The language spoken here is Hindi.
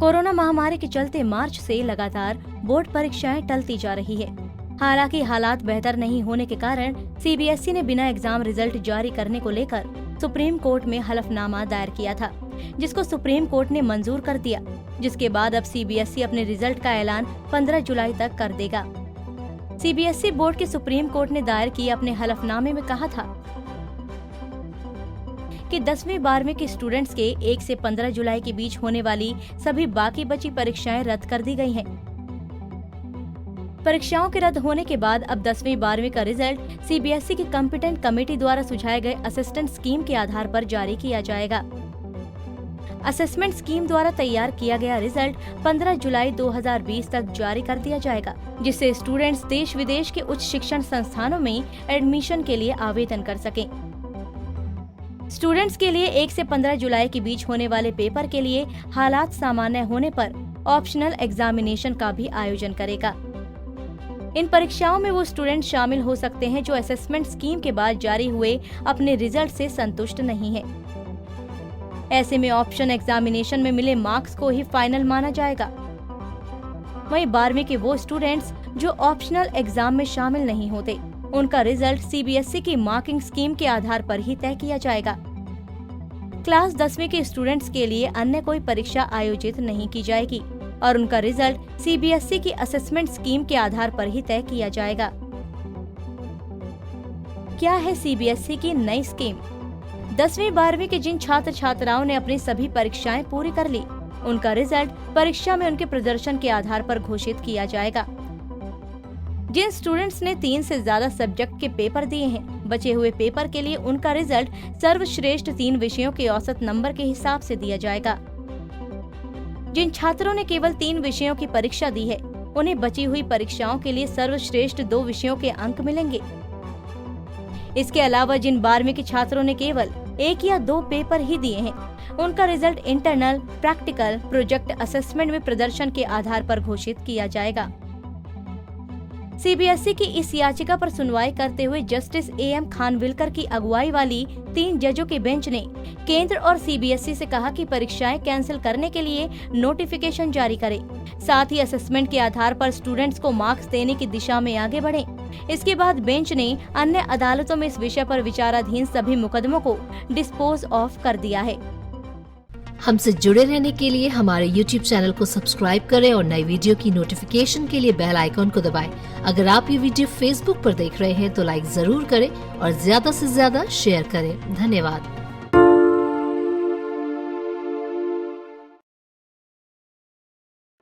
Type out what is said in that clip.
कोरोना महामारी के चलते मार्च से लगातार बोर्ड परीक्षाएं टलती जा रही है। हालांकि हालात बेहतर नहीं होने के कारण सीबीएसई ने बिना एग्जाम रिजल्ट जारी करने को लेकर सुप्रीम कोर्ट में हलफनामा दायर किया था, जिसको सुप्रीम कोर्ट ने मंजूर कर दिया। जिसके बाद अब सीबीएसई अपने रिजल्ट का ऐलान 15 जुलाई तक कर देगा। सीबीएसई बोर्ड के सुप्रीम कोर्ट ने दायर किए अपने हलफनामे में कहा था कि 10वीं 12वीं के स्टूडेंट्स के 1 से 15 जुलाई के बीच होने वाली सभी बाकी बची परीक्षाएं रद्द कर दी गई हैं। परीक्षाओं के रद्द होने के बाद अब 10वीं 12वीं का रिजल्ट सीबीएसई की कॉम्पिटेंट कमेटी द्वारा सुझाए गए असिस्टेंट स्कीम के आधार पर जारी किया जाएगा। असेसमेंट स्कीम द्वारा तैयार किया गया रिजल्ट 15 जुलाई 2020 तक जारी कर दिया जाएगा, जिससे स्टूडेंट्स देश विदेश के उच्च शिक्षण संस्थानों में एडमिशन के लिए आवेदन कर सकें। स्टूडेंट्स के लिए 1 से 15 जुलाई के बीच होने वाले पेपर के लिए हालात सामान्य होने पर ऑप्शनल एग्जामिनेशन का भी आयोजन करेगा। इन परीक्षाओं में वो स्टूडेंट शामिल हो सकते हैं जो असेसमेंट स्कीम के बाद जारी हुए अपने रिजल्ट से संतुष्ट नहीं है। ऐसे में ऑप्शन एग्जामिनेशन में मिले मार्क्स को ही फाइनल माना जाएगा। वहीं 12वीं के वो स्टूडेंट्स जो ऑप्शनल एग्जाम में शामिल नहीं होते, उनका रिजल्ट सीबीएसई की मार्किंग स्कीम के आधार पर ही तय किया जाएगा। क्लास 10वीं के स्टूडेंट्स के लिए अन्य कोई परीक्षा आयोजित नहीं की जाएगी और उनका रिजल्ट सीबीएसई की असेसमेंट स्कीम के आधार पर ही तय किया जाएगा। क्या है सीबीएसई की नई स्कीम? 10वीं 12वीं के जिन छात्र छात्राओं ने अपनी सभी परीक्षाएं पूरी कर ली, उनका रिजल्ट परीक्षा में उनके प्रदर्शन के आधार पर घोषित किया जाएगा। जिन स्टूडेंट्स ने 3 से ज्यादा सब्जेक्ट के पेपर दिए हैं, बचे हुए पेपर के लिए उनका रिजल्ट सर्वश्रेष्ठ 3 विषयों के औसत नंबर के हिसाब से दिया जाएगा। जिन छात्रों ने केवल 3 विषयों की परीक्षा दी है, उन्हें बची हुई परीक्षाओं के लिए सर्वश्रेष्ठ 2 विषयों के अंक मिलेंगे। इसके अलावा जिन 12वीं के छात्रों ने केवल 1 या 2 पेपर ही दिए हैं, उनका result internal, practical, project assessment में प्रदर्शन के आधार पर घोषित किया जाएगा। सीबीएसई की इस याचिका पर सुनवाई करते हुए जस्टिस एएम खानविलकर की अगुवाई वाली 3 जजों के बेंच ने केंद्र और सीबीएसई से कहा कि परीक्षाएं कैंसिल करने के लिए नोटिफिकेशन जारी करे, साथ ही असेसमेंट के आधार पर स्टूडेंट्स को मार्क्स देने की दिशा में आगे बढ़े। इसके बाद बेंच ने अन्य अदालतों में इस विषय पर विचाराधीन सभी मुकदमों को डिस्पोज ऑफ कर दिया है। हमसे जुड़े रहने के लिए हमारे YouTube चैनल को सब्सक्राइब करें और नई वीडियो की नोटिफिकेशन के लिए बेल आइकॉन को दबाएं। अगर आप ये वीडियो Facebook पर देख रहे हैं तो लाइक जरूर करें और ज्यादा से ज्यादा शेयर करें। धन्यवाद।